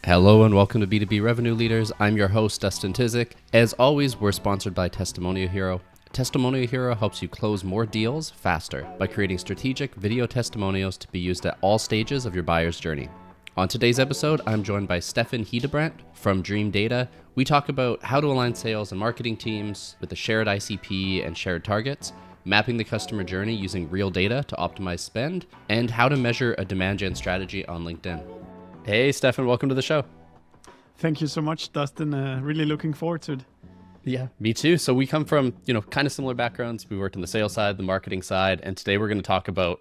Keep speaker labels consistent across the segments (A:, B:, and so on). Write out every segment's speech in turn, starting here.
A: Hello and welcome to B2B Revenue Leaders. I'm your host, Dustin Tizik. As always, we're sponsored by Testimonial Hero. Testimonial Hero helps you close more deals faster by creating strategic video testimonials to be used at all stages of your buyer's journey. On today's episode, I'm joined by Steffen Hedebrandt from Dream Data. We talk about how to align sales and marketing teams with a shared ICP and shared targets, mapping the customer journey using real data to optimize spend, and how to measure a demand gen strategy on LinkedIn. Hey, Steffen, welcome to the show.
B: Thank you so much, Dustin. Really looking forward to it.
A: Yeah, me too. So we come from, kind of similar backgrounds. We worked on the sales side, the marketing side, and today we're going to talk about,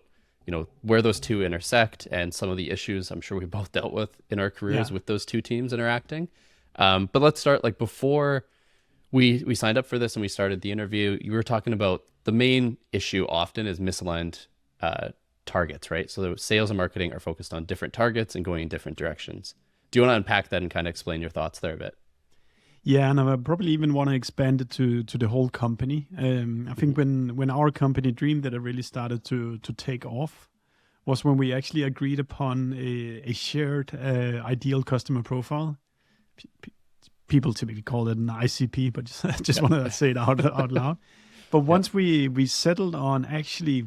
A: where those two intersect and some of the issues I'm sure we both dealt with in our careers with those two teams interacting. But let's start, before we signed up for this and we started the interview, you were talking about the main issue often is misaligned targets, right? So the sales and marketing are focused on different targets and going in different directions. Do you want to unpack that and kind of explain your thoughts there a bit?
B: Yeah, and I probably even want to expand it to the whole company. I think when our company Dream Data really started to take off was when we actually agreed upon a shared ideal customer profile. People typically call it an ICP, but just want to say it out loud. But once we settled on actually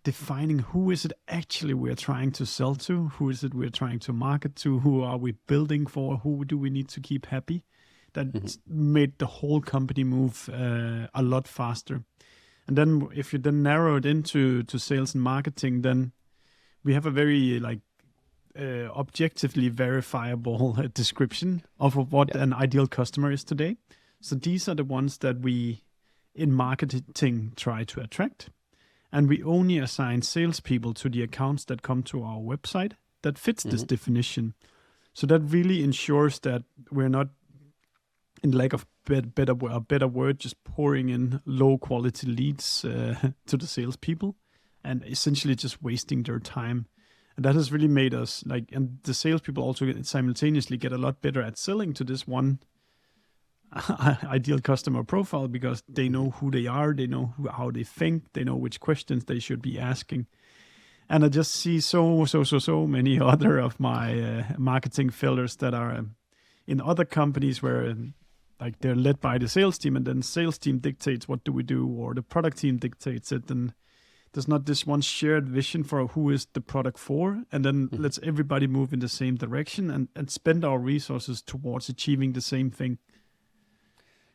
B: defining who is it actually we're trying to sell to, who is it we're trying to market to, who are we building for, who do we need to keep happy, that made the whole company move a lot faster. And then if you then narrow it into sales and marketing, then we have a very objectively verifiable description of what an ideal customer is today. So these are the ones that we in marketing try to attract. And we only assign salespeople to the accounts that come to our website that fits this definition. So that really ensures that we're not, in lack of a better word, just pouring in low quality leads to the salespeople and essentially just wasting their time. And that has really made us and the salespeople also simultaneously get a lot better at selling to this one ideal customer profile because they know who they are, they know how they think, they know which questions they should be asking. And I just see so many other of my marketing failures that are in other companies where they're led by the sales team and then sales team dictates what do we do or the product team dictates it, and there's not this one shared vision for who is the product for, and then let's everybody move in the same direction and spend our resources towards achieving the same thing.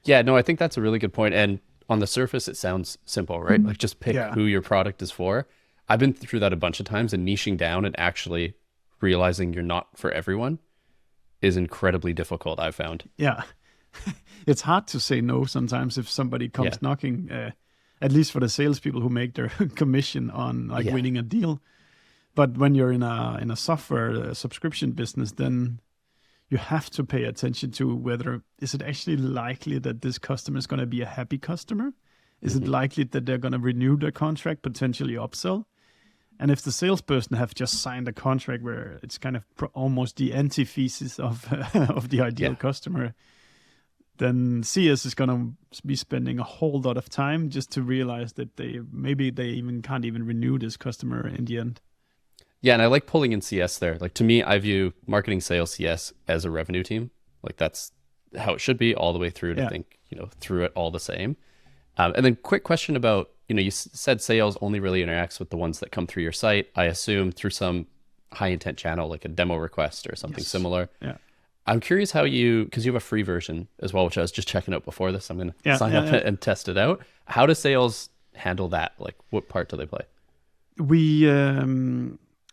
A: Yeah, no, I think that's a really good point. And on the surface, it sounds simple, right? Just pick who your product is for. I've been through that a bunch of times, and niching down and actually realizing you're not for everyone is incredibly difficult, I've found.
B: Yeah. It's hard to say no sometimes if somebody comes knocking, at least for the salespeople who make their commission on winning a deal. But when you're in a software subscription business, then you have to pay attention to whether is it actually likely that this customer is going to be a happy customer? Is it likely that they're going to renew their contract, potentially upsell? And if the salesperson have just signed a contract where it's kind of almost the antithesis of the ideal customer, then CS is going to be spending a whole lot of time just to realize that they even can't even renew this customer in the end.
A: Yeah, and I like pulling in CS there. To me, I view marketing, sales, CS as a revenue team. That's how it should be all the way through to think, through it all the same. And then quick question about, you said sales only really interacts with the ones that come through your site. I assume through some high intent channel, like a demo request or something similar. Yeah. I'm curious how because you have a free version as well, which I was just checking out before this. I'm going to sign up and test it out. How does sales handle that? What part do they play?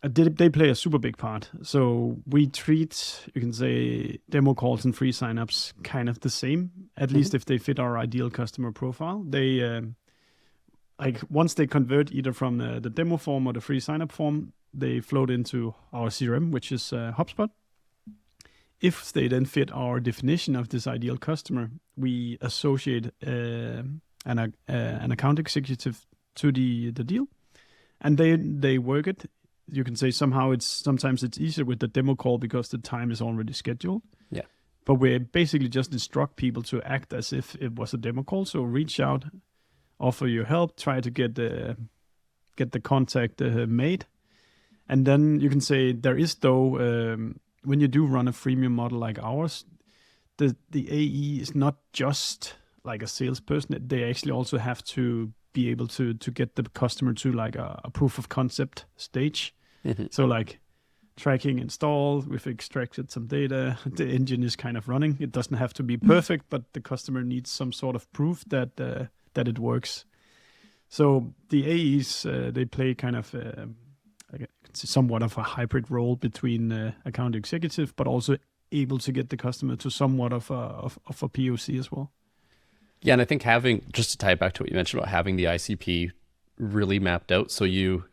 B: They play a super big part. So we treat, you can say, demo calls and free signups kind of the same, at least if they fit our ideal customer profile. They, once they convert either from the demo form or the free signup form, they float into our CRM, which is HubSpot. If they then fit our definition of this ideal customer, we associate an account executive to the deal, and they work it. You can say sometimes it's easier with the demo call because the time is already scheduled. Yeah. But we basically just instruct people to act as if it was a demo call. So reach out, offer your help, try to get the contact made. And then you can say there is though when you do run a freemium model like ours, the AE is not just like a salesperson. They actually also have to be able to get the customer to like a proof of concept stage. So like tracking install, we've extracted some data, the engine is kind of running. It doesn't have to be perfect, but the customer needs some sort of proof that it works. So the AEs, they play kind of somewhat of a hybrid role between account executive, but also able to get the customer to somewhat of a POC as well.
A: Yeah, and I think having, just to tie it back to what you mentioned about having the ICP really mapped out, so you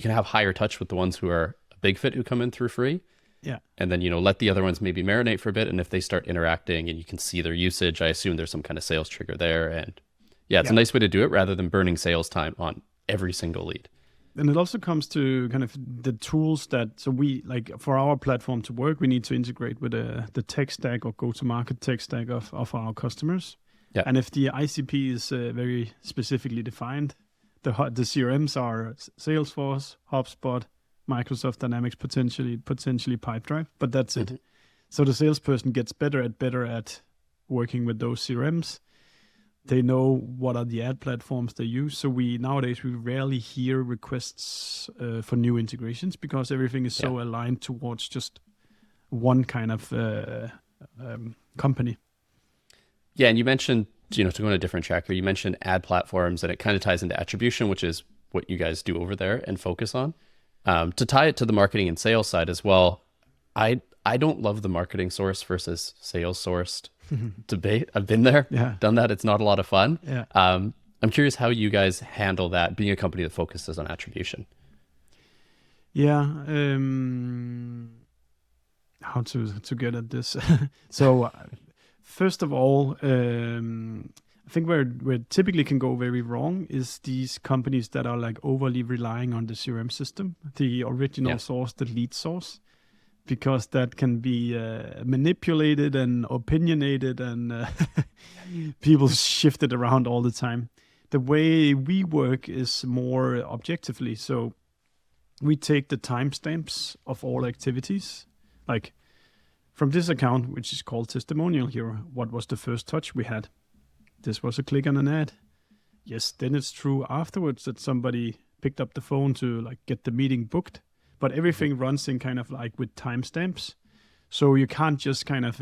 A: can have higher touch with the ones who are a big fit who come in through free.
B: Yeah.
A: And then, let the other ones maybe marinate for a bit. And if they start interacting and you can see their usage, I assume there's some kind of sales trigger there. And it's a nice way to do it rather than burning sales time on every single lead.
B: And it also comes to kind of the tools so we, like for our platform to work, we need to integrate with the tech stack or go-to-market tech stack of our customers.
A: Yeah.
B: And if the ICP is very specifically defined, the CRMs are Salesforce, HubSpot, Microsoft Dynamics, potentially Pipedrive, but that's it. So the salesperson gets better at working with those CRMs. They know what are the ad platforms they use. So nowadays we rarely hear requests for new integrations because everything is so aligned towards just one kind of company.
A: Yeah, and you mentioned, to go on a different track here, you mentioned ad platforms, and it kind of ties into attribution, which is what you guys do over there and focus on. To tie it to the marketing and sales side as well, I don't love the marketing source versus sales sourced debate. I've been there, done that. It's not a lot of fun.
B: Yeah.
A: I'm curious how you guys handle that, being a company that focuses on attribution.
B: Yeah. How to get at this? So first of all, I think where it typically can go very wrong is these companies that are like overly relying on the CRM system, the original source, the lead source, because that can be manipulated and opinionated and people shift it around all the time. The way we work is more objectively. So we take the timestamps of all activities, like from this account, which is called Testimonial Hero. What was the first touch we had? This was a click on an ad. Yes, then it's true afterwards that somebody picked up the phone to like get the meeting booked, but everything runs in kind of like with timestamps. So you can't just kind of,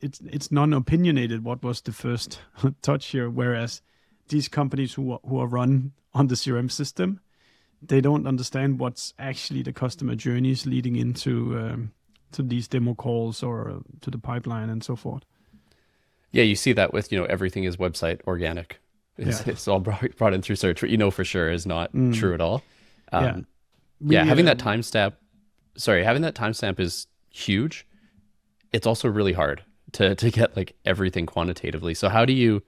B: it's non-opinionated what was the first touch here, whereas these companies who are run on the CRM system, they don't understand what's actually the customer journeys leading into to these demo calls or to the pipeline and so forth.
A: Yeah, you see that with, everything is website organic. It's all brought in through search, but for sure is not true at all. Having that timestamp is huge. It's also really hard to get like everything quantitatively. So how do you,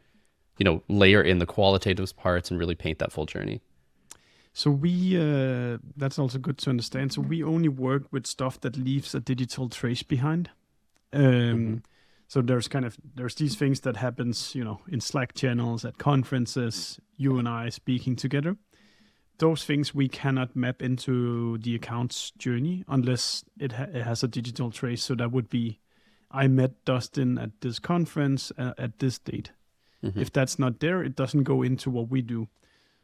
A: layer in the qualitative parts and really paint that full journey?
B: So that's also good to understand. So we only work with stuff that leaves a digital trace behind. So there's these things that happens, in Slack channels, at conferences, you and I speaking together. Those things we cannot map into the account's journey unless it has a digital trace. So that would be, I met Dustin at this conference at this date. If that's not there, it doesn't go into what we do.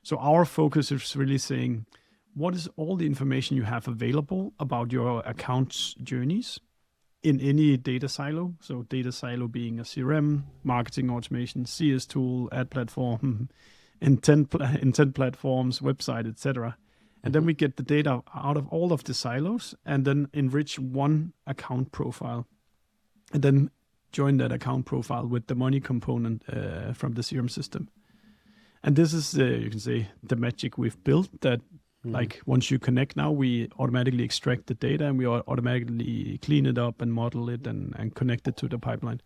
B: So our focus is really saying, what is all the information you have available about your account's journeys in any data silo? So data silo being a CRM, marketing automation, CS tool, ad platform, intent platforms, website, etc. And then we get the data out of all of the silos and then enrich one account profile and then join that account profile with the money component from the CRM system. And this is, you can say, the magic we've built that like once you connect now, we automatically extract the data and we automatically clean it up and model it and connect it to the pipeline.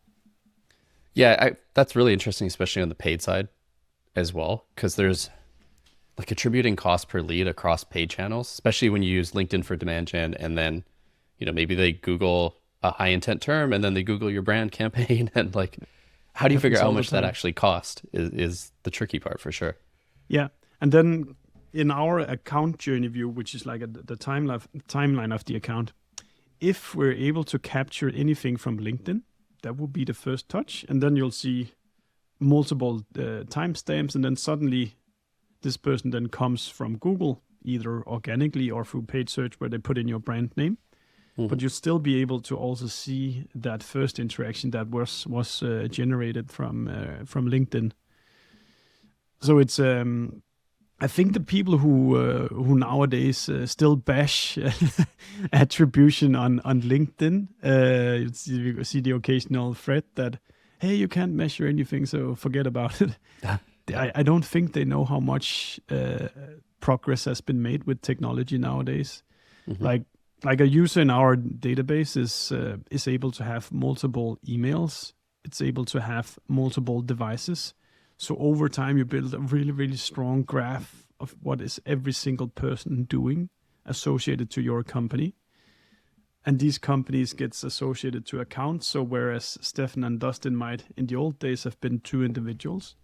A: Yeah, that's really interesting, especially on the paid side as well, because there's like attributing cost per lead across paid channels, especially when you use LinkedIn for demand gen and then, maybe they Google a high intent term and then they Google your brand campaign and like, how do you figure out how much that actually cost is the tricky part for sure.
B: Yeah. And then in our account journey view, which is like the timeline of the account, if we're able to capture anything from LinkedIn, that will be the first touch. And then you'll see multiple timestamps. And then suddenly this person then comes from Google, either organically or through paid search where they put in your brand name. But you'll still be able to also see that first interaction that was generated from LinkedIn. So it's I think the people who nowadays still bash attribution on LinkedIn, you see the occasional thread that, hey, you can't measure anything, so forget about it. I don't think they know how much progress has been made with technology nowadays. Like a user in our database is able to have multiple emails. It's able to have multiple devices. So over time, you build a really, really strong graph of what is every single person doing associated to your company. And these companies gets associated to accounts. So whereas Steffen and Dustin might in the old days have been two individuals,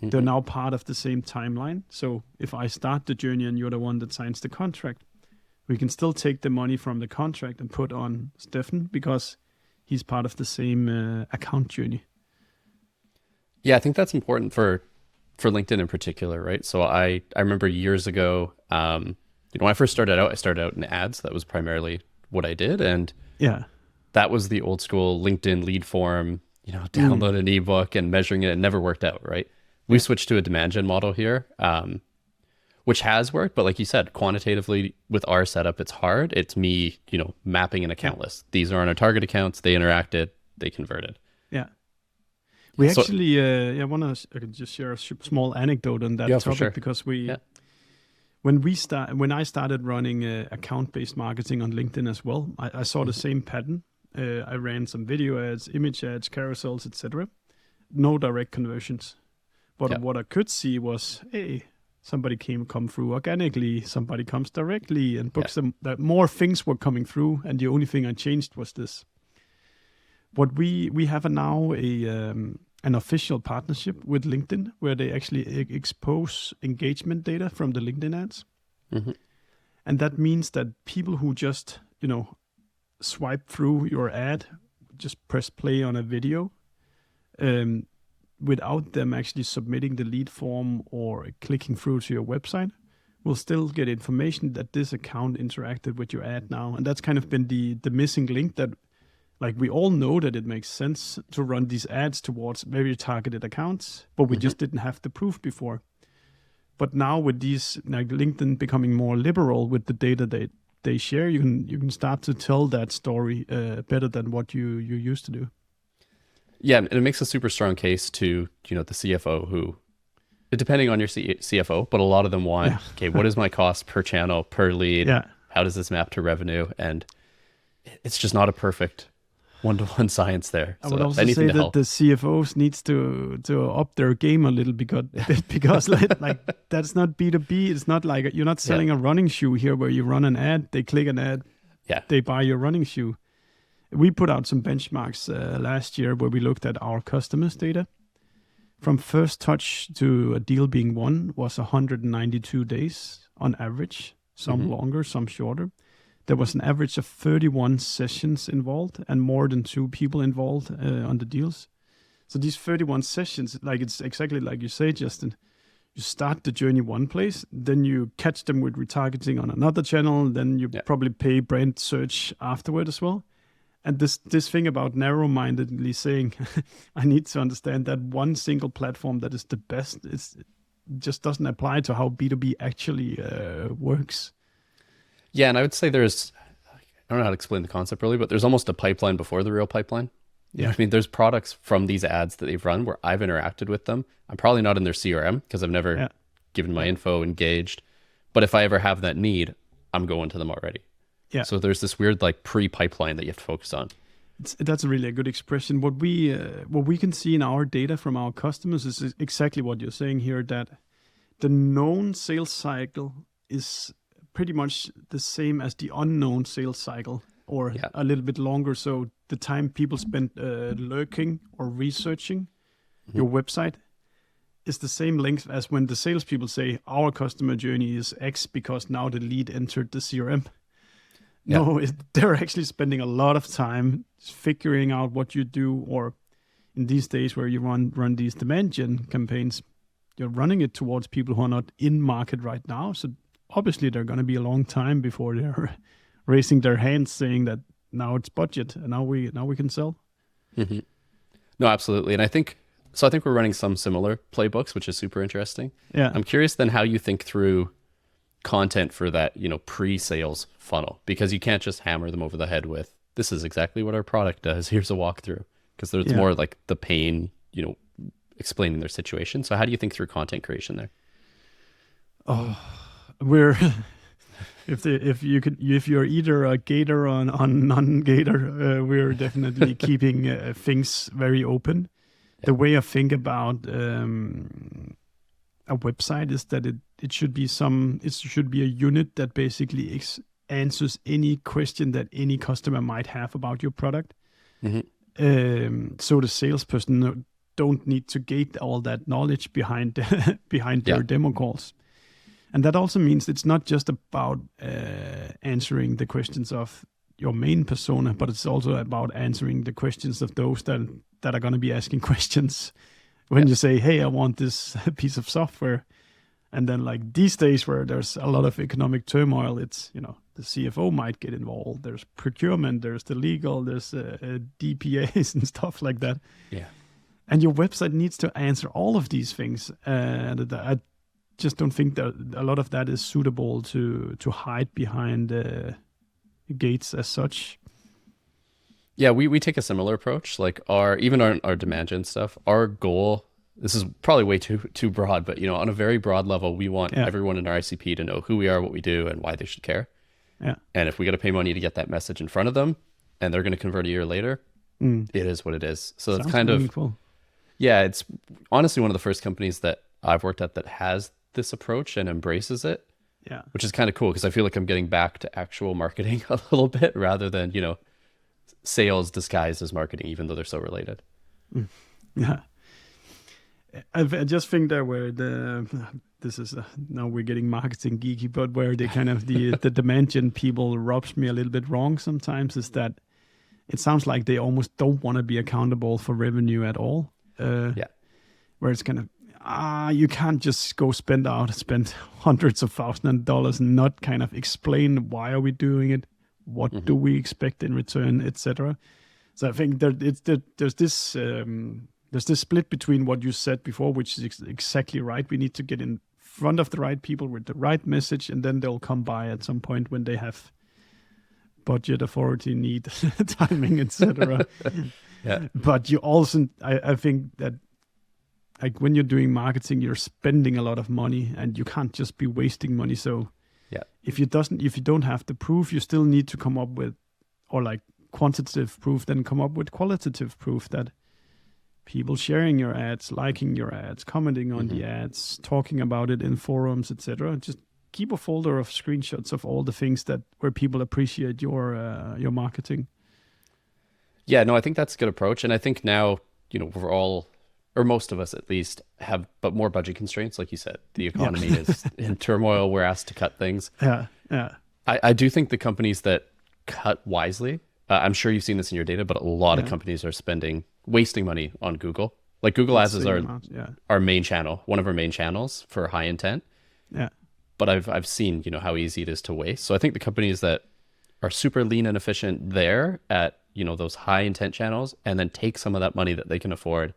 B: they're now part of the same timeline. So if I start the journey and you're the one that signs the contract, we can still take the money from the contract and put on Steffen because he's part of the same account journey.
A: Yeah, I think that's important for LinkedIn in particular, right? So I remember years ago, when I first started out in ads. That was primarily what I did. And that was the old school LinkedIn lead form, download an ebook and measuring it. It never worked out, right? We switched to a demand gen model here, which has worked. But like you said, quantitatively with our setup, it's hard. It's me, mapping an account list. These are on our target accounts. They interacted, they converted.
B: Yeah. We actually, I can just share a small anecdote on that topic because when I started running account-based marketing on LinkedIn as well, I saw the same pattern. I ran some video ads, image ads, carousels, etc. No direct conversions. But what I could see was, hey, somebody come through organically, somebody comes directly and books them. That more things were coming through, and the only thing I changed was this. What we have now an official partnership with LinkedIn where they actually expose engagement data from the LinkedIn ads. And that means that people who just, swipe through your ad, just press play on a video, without them actually submitting the lead form or clicking through to your website, will still get information that this account interacted with your ad now. And that's kind of been the missing link that, like, we all know that it makes sense to run these ads towards very targeted accounts, but we just didn't have the proof before. But now with these, like LinkedIn becoming more liberal with the data they share, you can start to tell that story better than what you used to do.
A: Yeah, and it makes a super strong case to, the CFO who, depending on your CFO, but a lot of them want, okay, what is my cost per channel, per lead? How does this map to revenue? And it's just not a perfect one-to-one science there.
B: I would also say that the CFOs needs to up their game a little because like that's not B2B. It's not like you're not selling a running shoe here where you run an ad, they click an ad, they buy your running shoe. We put out some benchmarks last year where we looked at our customers' data. From first touch to a deal being won was 192 days on average, some longer, some shorter. There was an average of 31 sessions involved and more than 2 people involved on the deals. So these 31 sessions, like it's exactly like you say, Justin, you start the journey one place, then you catch them with retargeting on another channel, then you probably pay brand search afterward as well. And this thing about narrow-mindedly saying, I need to understand that one single platform that is the best, it just doesn't apply to how B2B actually works.
A: Yeah, and I would say I don't know how to explain the concept really, but there's almost a pipeline before the real pipeline. I mean, there's products from these ads that they've run where I've interacted with them. I'm probably not in their CRM because I've never given my info, engaged. But if I ever have that need, I'm going to them already. Yeah. So there's this weird like pre-pipeline that you have to focus on.
B: That's really a good expression. What we can see in our data from our customers is exactly what you're saying here, that the known sales cycle is pretty much the same as the unknown sales cycle, or a little bit longer. So the time people spend lurking or researching your website is the same length as when the salespeople say our customer journey is X because now the lead entered the CRM. No, they're actually spending a lot of time figuring out what you do, or in these days where you run these demand gen campaigns, you're running it towards people who are not in market right now. So obviously they're going to be a long time before they're raising their hands saying that now it's budget and now we can sell.
A: Mm-hmm. No, absolutely. And I think we're running some similar playbooks, which is super interesting.
B: Yeah.
A: I'm curious then how you think through content for that, pre-sales funnel, because you can't just hammer them over the head with, this is exactly what our product does. Here's a walkthrough, because there's more like the pain, explaining their situation. So how do you think through content creation there?
B: Oh, we're if you're either a gator or non-gator, we're definitely keeping things very open. Yeah. The way I think about a website is that it should be a unit that basically answers any question that any customer might have about your product. Mm-hmm. So the salesperson don't need to gate all that knowledge behind their demo calls. And that also means it's not just about answering the questions of your main persona, but it's also about answering the questions of those that are going to be asking questions when you say, hey, I want this piece of software. And then like these days where there's a lot of economic turmoil, it's, the CFO might get involved. There's procurement, there's the legal, there's DPAs and stuff like that.
A: Yeah.
B: And your website needs to answer all of these things. And I just don't think that a lot of that is suitable to hide behind gates as such.
A: Yeah, we take a similar approach. Like our demand gen stuff, our goal, this is probably way too broad, but on a very broad level, we want everyone in our ICP to know who we are, what we do, and why they should care. Yeah. And if we got to pay money to get that message in front of them, and they're going to convert a year later, it is what it is. So it's kind of
B: meaningful.
A: Yeah, it's honestly one of the first companies that I've worked at that has this approach and embraces it. Yeah. Which is kind of cool because I feel like I'm getting back to actual marketing a little bit rather than, sales disguised as marketing, even though they're so related.
B: Yeah. I just think that where this is now we're getting marketing geeky, but where they kind of the demand gen people rubs me a little bit wrong sometimes is that it sounds like they almost don't want to be accountable for revenue at all. Where it's kind of you can't just go spend hundreds of thousands of dollars and not kind of explain why are we doing it, what do we expect in return, etc. So I think there's this split between what you said before, which is exactly right. We need to get in front of the right people with the right message, and then they'll come by at some point when they have budget, authority, need, timing, etc. Yeah. But you also, I think that like when you're doing marketing, you're spending a lot of money, and you can't just be wasting money. So if you don't have the proof, you still need to come up with, or like quantitative proof, then come up with qualitative proof that people sharing your ads, liking your ads, commenting on the ads, talking about it in forums, etc. Just keep a folder of screenshots of all the things where people appreciate your marketing.
A: Yeah, no, I think that's a good approach. And I think now, we're all, or most of us at least, have but more budget constraints. Like you said, the economy is in turmoil. We're asked to cut things. Yeah. I do think the companies that cut wisely, I'm sure you've seen this in your data, but a lot of companies are wasting money on Google. Like Google Ads is our main channel, one of our main channels for high intent. Yeah. But I've seen, how easy it is to waste. So I think the companies that are super lean and efficient there at, those high intent channels, and then take some of that money that they can afford,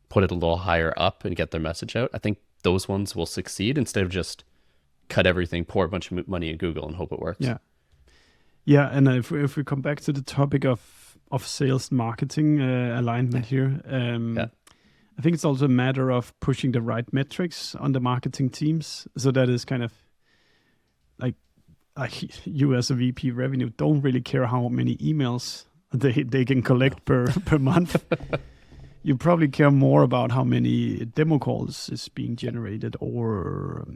A: put it a little higher up and get their message out. I think those ones will succeed instead of just cut everything, pour a bunch of money in Google and hope it works. Yeah.
B: Yeah. And if we come back to the topic of sales marketing alignment here, I think it's also a matter of pushing the right metrics on the marketing teams. So that is kind of like you as a VP revenue don't really care how many emails they can collect per month. You probably care more about how many demo calls is being generated, or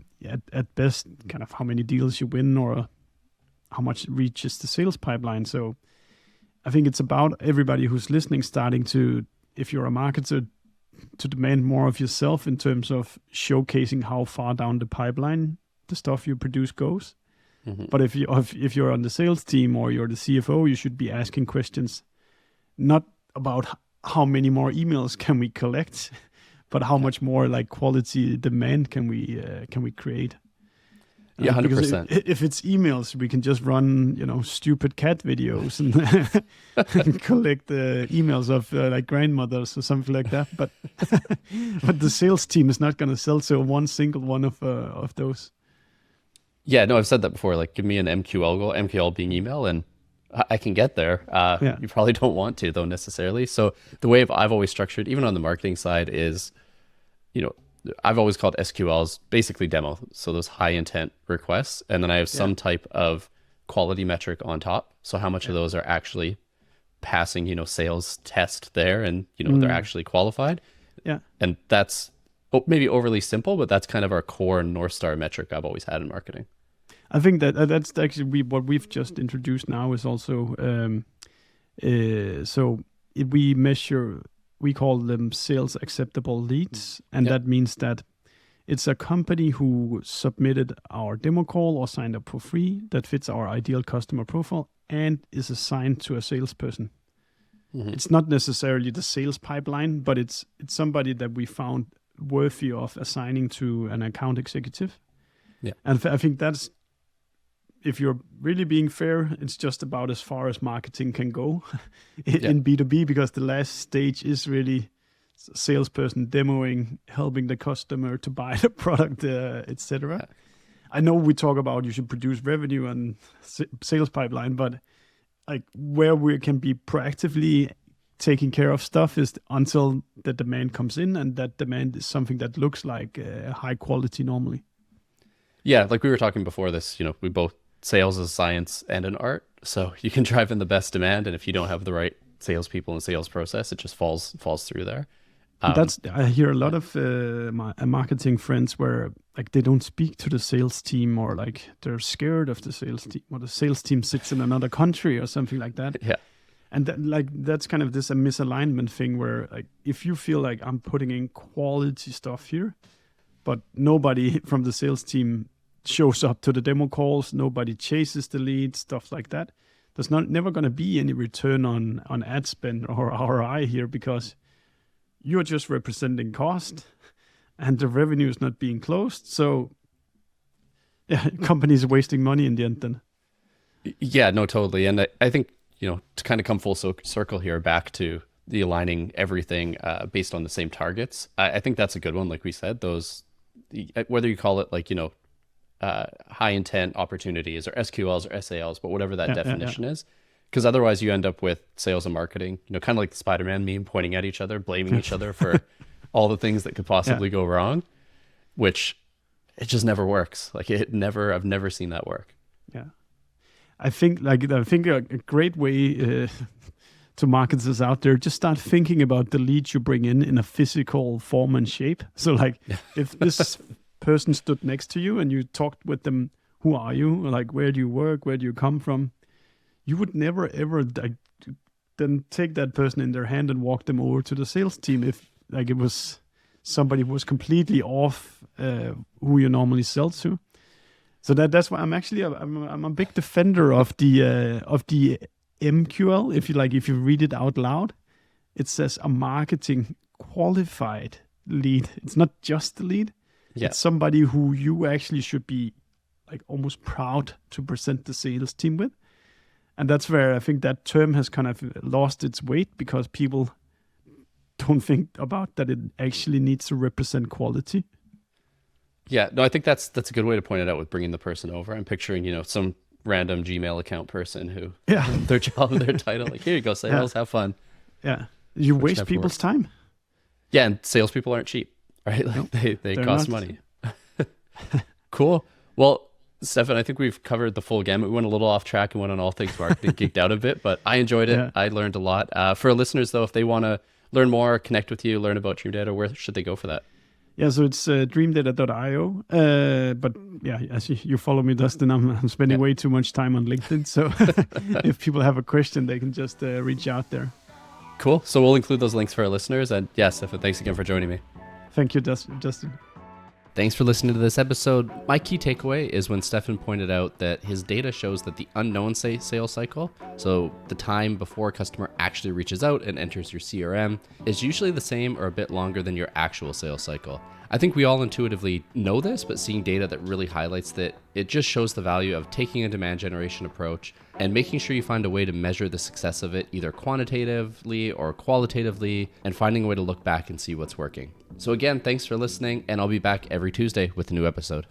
B: at best kind of how many deals you win, or how much reaches the sales pipeline. So I think it's about everybody who's listening starting to, if you're a marketer, to demand more of yourself in terms of showcasing how far down the pipeline the stuff you produce goes. But if you're on the sales team or you're the CFO, you should be asking questions, not about how many more emails can we collect, but how much more like quality demand can we create.
A: Yeah, 100%.
B: Because if it's emails, we can just run, stupid cat videos and collect the emails of like grandmothers or something like that. But but the sales team is not going to sell to one single one of those.
A: Yeah, no, I've said that before. Like, give me an MQL goal, MQL being email, and I can get there. You probably don't want to, though, necessarily. So the way I've always structured, even on the marketing side, is, I've always called SQLs basically demo. So those high intent requests. And then I have some type of quality metric on top. So how much of those are actually passing, sales test there and, they're actually qualified.
B: Yeah.
A: And that's maybe overly simple, but that's kind of our core North Star metric I've always had in marketing.
B: I think that's actually what we've just introduced now is also, so if we measure, we call them sales acceptable leads. And that means that it's a company who submitted our demo call or signed up for free that fits our ideal customer profile and is assigned to a salesperson. It's not necessarily the sales pipeline, but it's somebody that we found worthy of assigning to an account executive. Yeah. And I think that's, if you're really being fair, it's just about as far as marketing can go in B2B, because the last stage is really salesperson demoing, helping the customer to buy the product, etc. Yeah. I know we talk about you should produce revenue and sales pipeline, but like where we can be proactively taking care of stuff is until the demand comes in, and that demand is something that looks like high quality normally.
A: Yeah, like we were talking before this, we both, sales is a science and an art. So you can drive in the best demand, and if you don't have the right salespeople and sales process, it just falls through there.
B: I hear a lot of my marketing friends where like they don't speak to the sales team, or like they're scared of the sales team, or the sales team sits in another country or something like that. Yeah. And that's kind of this a misalignment thing where like if you feel like I'm putting in quality stuff here, but nobody from the sales team shows up to the demo calls, nobody chases the leads, stuff like that, there's never going to be any return on ad spend or ROI here, because you're just representing cost and the revenue is not being closed. So yeah, companies are wasting money in the end then.
A: Yeah, no, totally. And I think, to kind of come full circle here back to the aligning everything based on the same targets, I think that's a good one. Like we said, those, whether you call it like, high intent opportunities or SQLs or SALs, but whatever that definition is, because otherwise you end up with sales and marketing, kind of like the Spider-Man meme, pointing at each other, blaming each other for all the things that could possibly go wrong, which it just never works. Like I've never seen that work. Yeah.
B: I think a great way to market this out there, just start thinking about the leads you bring in a physical form and shape. So like if this person stood next to you and you talked with them, who are you? Like, where do you work? Where do you come from? You would never, ever then take that person in their hand and walk them over to the sales team if like it was somebody who was completely off who you normally sell to. So that's why I'm a big defender of the MQL. If you read it out loud, it says a marketing qualified lead. It's not just the lead. Yeah. It's somebody who you actually should be like almost proud to present the sales team with. And that's where I think that term has kind of lost its weight, because people don't think about that it actually needs to represent quality.
A: Yeah, no, I think that's a good way to point it out with bringing the person over. I'm picturing, some random Gmail account person who their job, their title, like, here you go, sales, have fun.
B: Yeah, you waste people's time.
A: Yeah, and salespeople aren't cheap, right? Like they cost money. Cool. Well, Steffen, I think we've covered the full gamut. We went a little off track and went on all things marketing, geeked out a bit, but I enjoyed it. Yeah. I learned a lot. For our listeners, though, if they want to learn more, connect with you, learn about Dream Data, where should they go for that?
B: Yeah, so it's dreamdata.io. But yeah, as you follow me, Dustin, I'm spending way too much time on LinkedIn. So if people have a question, they can just reach out there.
A: Cool. So we'll include those links for our listeners. And yes, Steffen, thanks again for joining me.
B: Thank you, Justin.
A: Thanks for listening to this episode. My key takeaway is when Steffen pointed out that his data shows that the unknown sales cycle, so the time before a customer actually reaches out and enters your CRM, is usually the same or a bit longer than your actual sales cycle. I think we all intuitively know this, but seeing data that really highlights that, it just shows the value of taking a demand generation approach and making sure you find a way to measure the success of it, either quantitatively or qualitatively, and finding a way to look back and see what's working. So again, thanks for listening, and I'll be back every Tuesday with a new episode.